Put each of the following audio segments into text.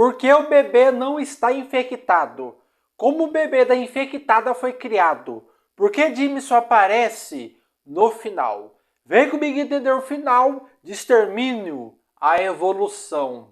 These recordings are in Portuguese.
Por que o bebê não está infectado? Como o bebê da infectada foi criado? Por que Jimmy só aparece no final? Vem comigo entender o final de Extermínio, a Evolução.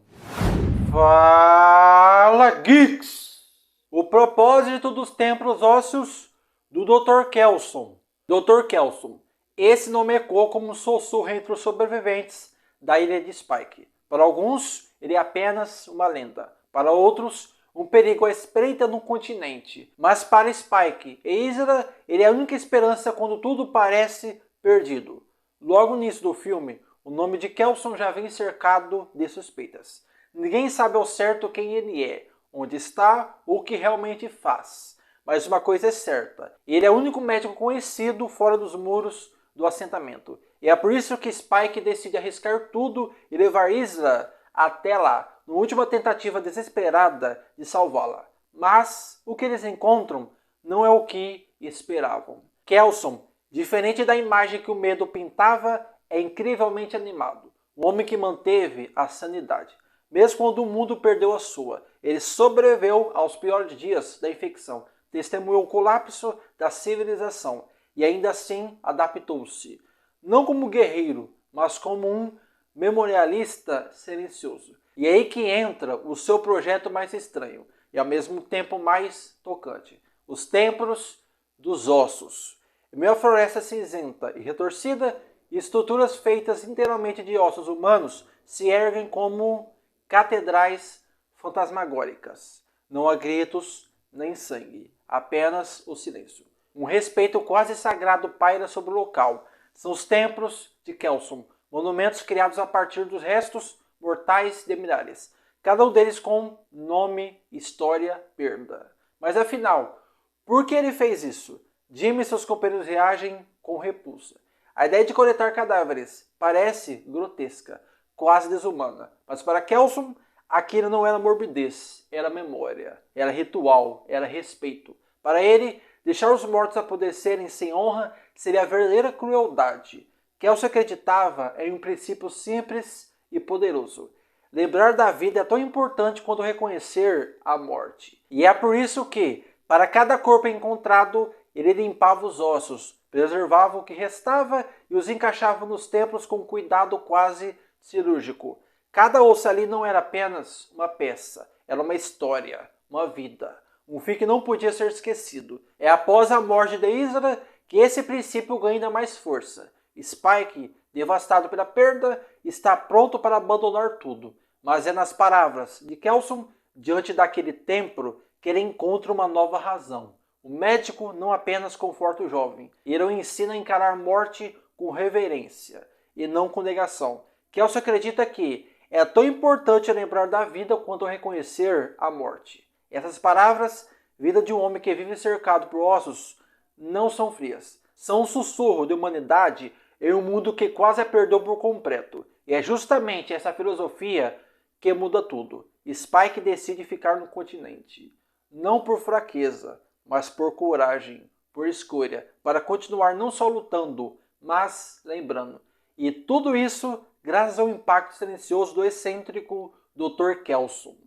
Fala, Geeks! O propósito dos templos ósseos do Dr. Kelson. Dr. Kelson. Esse nome ecoa como um sussurro entre os sobreviventes da ilha de Spike. Para alguns, ele é apenas uma lenda. Para outros, um perigo à espreita no continente. Mas para Spike e Isra, ele é a única esperança quando tudo parece perdido. Logo no início do filme, o nome de Kelson já vem cercado de suspeitas. Ninguém sabe ao certo quem ele é, onde está ou o que realmente faz. Mas uma coisa é certa, ele é o único médico conhecido fora dos muros do assentamento. E é por isso que Spike decide arriscar tudo e levar Isra até lá, na última tentativa desesperada de salvá-la. Mas o que eles encontram não é o que esperavam. Kelson, diferente da imagem que o medo pintava, é incrivelmente animado. Um homem que manteve a sanidade. Mesmo quando o mundo perdeu a sua, ele sobreviveu aos piores dias da infecção, testemunhou o colapso da civilização e ainda assim adaptou-se. Não como guerreiro, mas como um memorialista silencioso. E é aí que entra o seu projeto mais estranho e ao mesmo tempo mais tocante. Os Templos dos Ossos. Em meio à floresta cinzenta e retorcida, estruturas feitas inteiramente de ossos humanos se erguem como catedrais fantasmagóricas. Não há gritos nem sangue, apenas o silêncio. Um respeito quase sagrado paira sobre o local. São os templos de Kelson, monumentos criados a partir dos restos mortais de milhares, cada um deles com nome, história, perda. Mas afinal, por que ele fez isso? Jimmy e seus companheiros reagem com repulsa. A ideia de coletar cadáveres parece grotesca, quase desumana, mas para Kelson, aquilo não era morbidez, era memória, era ritual, era respeito. Para ele, deixar os mortos apodrecerem sem honra seria a verdadeira crueldade. Kelson acreditava em um princípio simples e poderoso. Lembrar da vida é tão importante quanto reconhecer a morte. E é por isso que, para cada corpo encontrado, ele limpava os ossos, preservava o que restava e os encaixava nos templos com cuidado quase cirúrgico. Cada osso ali não era apenas uma peça, era uma história, uma vida. Um fim que não podia ser esquecido. É após a morte de Isra que esse princípio ganha ainda mais força. Spike, devastado pela perda, está pronto para abandonar tudo. Mas é nas palavras de Kelson, diante daquele templo, que ele encontra uma nova razão. O médico não apenas conforta o jovem, ele o ensina a encarar morte com reverência e não com negação. Kelson acredita que é tão importante lembrar da vida quanto reconhecer a morte. Essas palavras, vida de um homem que vive cercado por ossos, não são frias. São um sussurro de humanidade em um mundo que quase a perdeu por completo. E é justamente essa filosofia que muda tudo. Spike decide ficar no continente. Não por fraqueza, mas por coragem, por escolha, para continuar não só lutando, mas lembrando. E tudo isso graças ao impacto silencioso do excêntrico Dr. Kelson.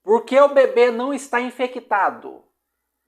Por que o bebê não está infectado?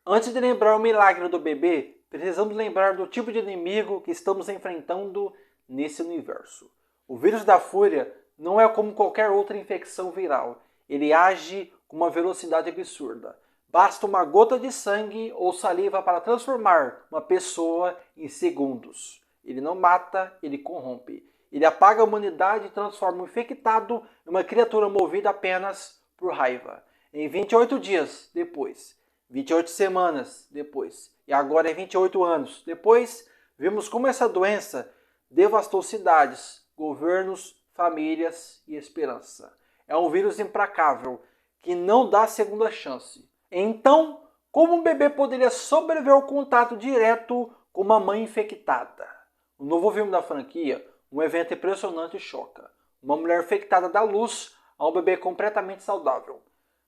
Antes de lembrar o milagre do bebê, precisamos lembrar do tipo de inimigo que estamos enfrentando nesse universo. O vírus da fúria não é como qualquer outra infecção viral. Ele age com uma velocidade absurda. Basta uma gota de sangue ou saliva para transformar uma pessoa em segundos. Ele não mata, ele corrompe. Ele apaga a humanidade e transforma o infectado em uma criatura movida apenas por raiva. Em 28 dias depois, 28 semanas depois, e agora em 28 anos depois, vimos como essa doença devastou cidades, governos, famílias e esperança. É um vírus implacável que não dá segunda chance. Então, como um bebê poderia sobreviver ao contato direto com uma mãe infectada? O novo filme da franquia, um evento impressionante choca. Uma mulher infectada dá luz a um bebê completamente saudável.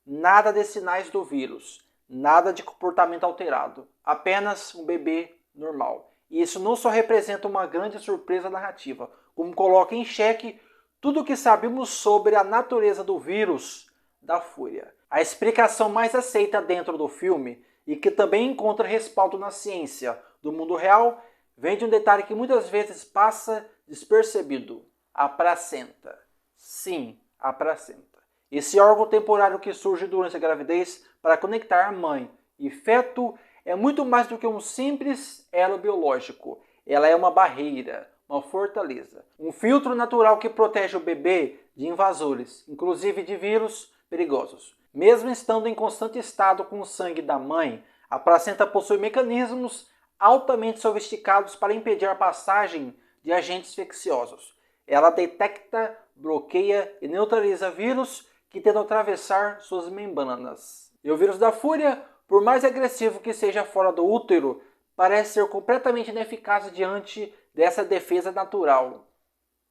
Nada de sinais do vírus, nada de comportamento alterado, apenas um bebê normal. E isso não só representa uma grande surpresa narrativa, como coloca em xeque tudo o que sabemos sobre a natureza do vírus da Fúria. A explicação mais aceita dentro do filme, e que também encontra respaldo na ciência do mundo real, vem de um detalhe que muitas vezes passa despercebido: a placenta. Sim, a placenta. Esse órgão temporário que surge durante a gravidez para conectar a mãe e feto é muito mais do que um simples elo biológico. Ela é uma barreira, uma fortaleza, um filtro natural que protege o bebê de invasores, inclusive de vírus perigosos. Mesmo estando em constante estado com o sangue da mãe, a placenta possui mecanismos altamente sofisticados para impedir a passagem de agentes infecciosos. Ela detecta, bloqueia e neutraliza vírus que tentam atravessar suas membranas. E o vírus da Fúria, por mais agressivo que seja fora do útero, parece ser completamente ineficaz diante dessa defesa natural.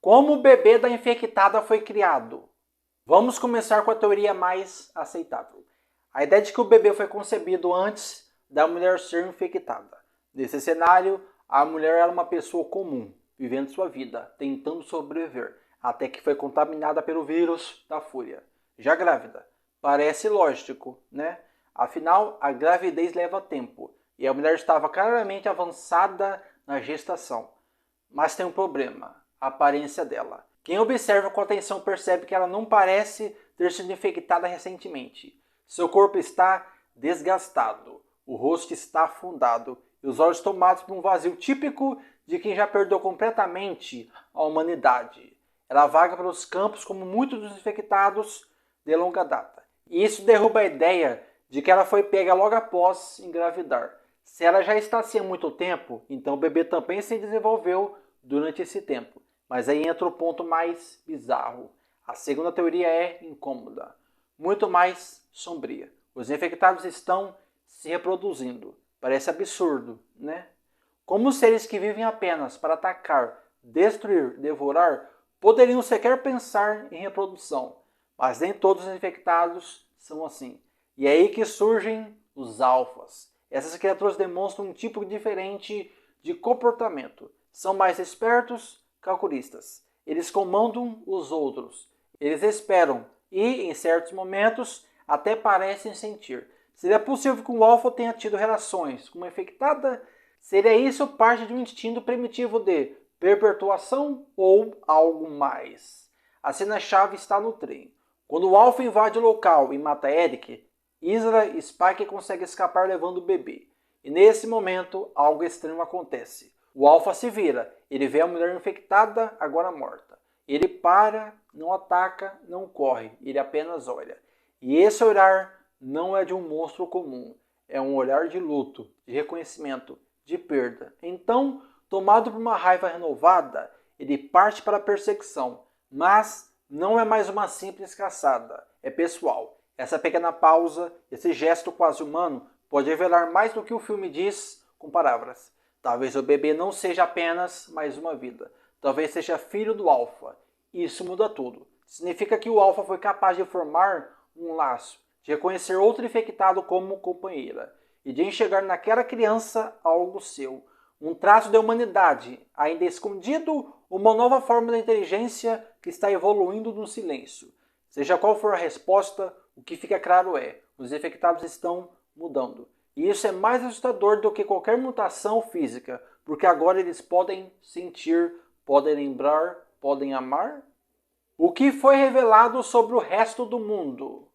Como o bebê da infectada foi criado? Vamos começar com a teoria mais aceitável. A ideia de que o bebê foi concebido antes da mulher ser infectada. Nesse cenário, a mulher era uma pessoa comum, vivendo sua vida, tentando sobreviver, até que foi contaminada pelo vírus da Fúria. Já grávida. Parece lógico, né? Afinal, a gravidez leva tempo, e a mulher estava claramente avançada na gestação. Mas tem um problema, a aparência dela. Quem observa com atenção percebe que ela não parece ter sido infectada recentemente. Seu corpo está desgastado, o rosto está afundado e os olhos tomados por um vazio típico de quem já perdeu completamente a humanidade. Ela vaga pelos campos como muitos dos infectados de longa data. E isso derruba a ideia de que ela foi pega logo após engravidar. Se ela já está assim há muito tempo, então o bebê também se desenvolveu durante esse tempo. Mas aí entra o ponto mais bizarro. A segunda teoria é incômoda, muito mais sombria. Os infectados estão se reproduzindo. Parece absurdo, né? Como os seres que vivem apenas para atacar, destruir, devorar, poderiam sequer pensar em reprodução. Mas nem todos os infectados são assim. E é aí que surgem os alfas. Essas criaturas demonstram um tipo diferente de comportamento. São mais espertos, calculistas. Eles comandam os outros. Eles esperam e, em certos momentos, até parecem sentir. Seria possível que um alfa tenha tido relações com uma infectada? Seria isso parte de um instinto primitivo de perpetuação ou algo mais? A cena-chave está no trem. Quando o alfa invade o local e mata Eric, Isra e Spike conseguem escapar levando o bebê. E nesse momento, algo estranho acontece. O alfa se vira, ele vê a mulher infectada, agora morta. Ele para, não ataca, não corre, ele apenas olha. E esse olhar não é de um monstro comum, é um olhar de luto, de reconhecimento, de perda. Então, tomado por uma raiva renovada, ele parte para a perseguição, mas não é mais uma simples caçada, é pessoal. Essa pequena pausa, esse gesto quase humano, pode revelar mais do que o filme diz com palavras. Talvez o bebê não seja apenas mais uma vida. Talvez seja filho do alfa. Isso muda tudo. Significa que o alfa foi capaz de formar um laço, de reconhecer outro infectado como companheira e de enxergar naquela criança algo seu. Um traço da humanidade, ainda escondido, uma nova forma da inteligência que está evoluindo no silêncio. Seja qual for a resposta, o que fica claro é, os infectados estão mudando. E isso é mais assustador do que qualquer mutação física, porque agora eles podem sentir, podem lembrar, podem amar. O que foi revelado sobre o resto do mundo?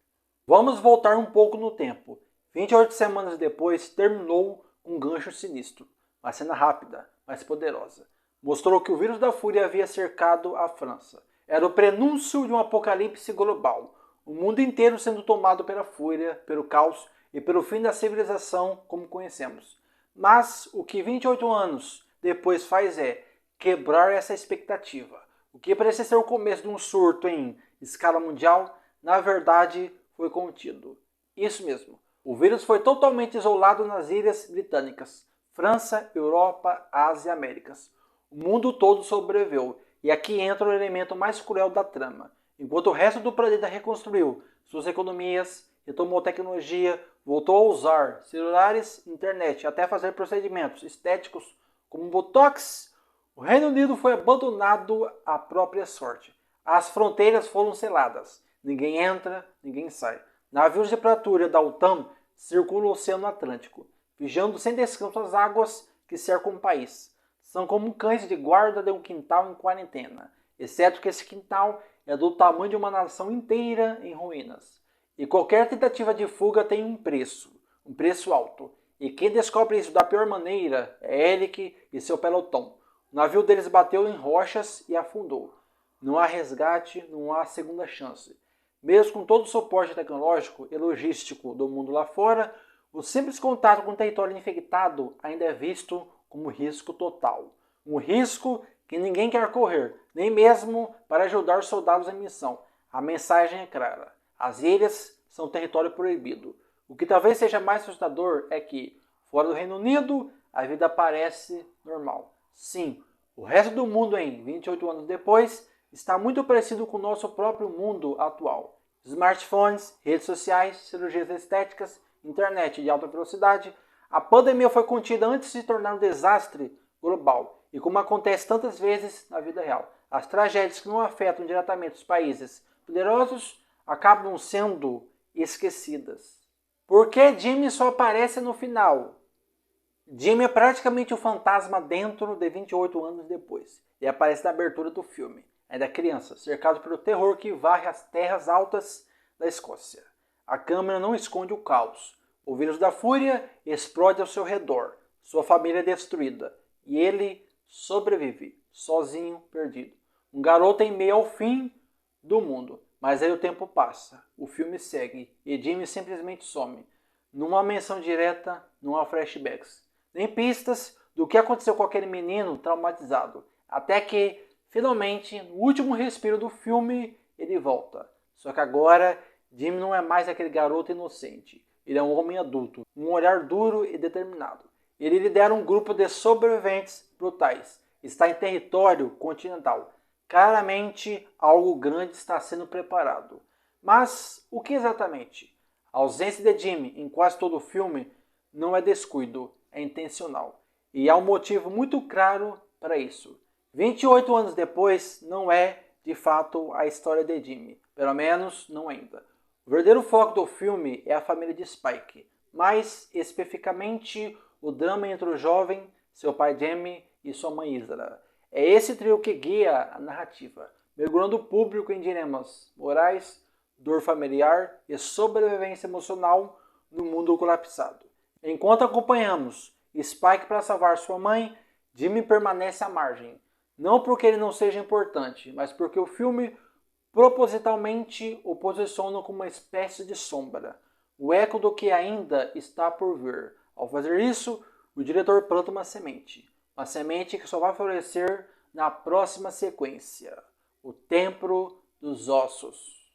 Vamos voltar um pouco no tempo. 28 semanas depois, terminou com um gancho sinistro. Uma cena rápida, mas poderosa. Mostrou que o vírus da Fúria havia cercado a França. Era o prenúncio de um apocalipse global. O mundo inteiro sendo tomado pela fúria, pelo caos e pelo fim da civilização como conhecemos. Mas o que 28 anos depois faz é quebrar essa expectativa. O que parecia ser o começo de um surto em escala mundial, na verdade foi contido. Isso mesmo, o vírus foi totalmente isolado nas ilhas britânicas, França, Europa, Ásia e Américas. O mundo todo sobreviveu, e aqui entra o elemento mais cruel da trama. Enquanto o resto do planeta reconstruiu suas economias, retomou tecnologia, voltou a usar celulares, internet, até fazer procedimentos estéticos como Botox, o Reino Unido foi abandonado à própria sorte. As fronteiras foram seladas. Ninguém entra, ninguém sai. Navios de patrulha da OTAN circulam o Oceano Atlântico, vigiando sem descanso as águas que cercam o país. São como cães de guarda de um quintal em quarentena, exceto que esse quintal é do tamanho de uma nação inteira em ruínas. E qualquer tentativa de fuga tem um preço alto. E quem descobre isso da pior maneira é Eric e seu pelotão. O navio deles bateu em rochas e afundou. Não há resgate, não há segunda chance. Mesmo com todo o suporte tecnológico e logístico do mundo lá fora, o simples contato com o território infectado ainda é visto como risco total. Um risco que ninguém quer correr, nem mesmo para ajudar os soldados em missão. A mensagem é clara. As ilhas são território proibido. O que talvez seja mais assustador é que, fora do Reino Unido, a vida parece normal. Sim, o resto do mundo em 28 anos depois está muito parecido com o nosso próprio mundo atual. Smartphones, redes sociais, cirurgias estéticas, internet de alta velocidade. A pandemia foi contida antes de se tornar um desastre global. E como acontece tantas vezes na vida real, as tragédias que não afetam diretamente os países poderosos acabam sendo esquecidas. Por que Jimmy só aparece no final? Jimmy é praticamente o fantasma dentro de 28 anos depois. E aparece na abertura do filme. Ainda criança, cercado pelo terror que varre as terras altas da Escócia. A câmera não esconde o caos. O vírus da fúria explode ao seu redor. Sua família é destruída. E ele sobrevive, sozinho, perdido. Um garoto em meio ao fim do mundo. Mas aí o tempo passa, o filme segue e Jimmy simplesmente some. Não há menção direta, não há flashbacks, nem pistas do que aconteceu com aquele menino traumatizado. Até que, finalmente, no último respiro do filme, ele volta. Só que agora, Jimmy não é mais aquele garoto inocente. Ele é um homem adulto, um olhar duro e determinado. Ele lidera um grupo de sobreviventes brutais. Está em território continental. Claramente, algo grande está sendo preparado. Mas o que exatamente? A ausência de Jimmy em quase todo o filme não é descuido, é intencional. E há um motivo muito claro para isso. 28 anos depois, não é, de fato, a história de Jimmy. Pelo menos, não ainda. O verdadeiro foco do filme é a família de Spike. Mais especificamente, o drama entre o jovem, seu pai Jamie e sua mãe Isra. É esse trio que guia a narrativa, mergulhando o público em dilemas morais, dor familiar e sobrevivência emocional no mundo colapsado. Enquanto acompanhamos Spike para salvar sua mãe, Jimmy permanece à margem. Não porque ele não seja importante, mas porque o filme propositalmente o posiciona como uma espécie de sombra, o eco do que ainda está por vir. Ao fazer isso, o diretor planta uma semente que só vai florescer na próxima sequência, o Templo dos Ossos.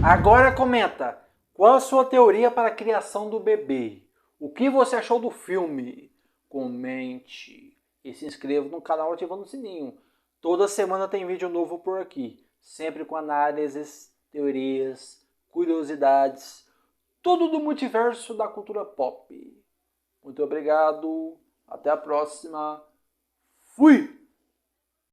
Agora comenta, qual a sua teoria para a criação do bebê? O que você achou do filme? Comente e se inscreva no canal ativando o sininho. Toda semana tem vídeo novo por aqui, sempre com análises, teorias, curiosidades, tudo do multiverso da cultura pop. Muito obrigado, até a próxima, fui!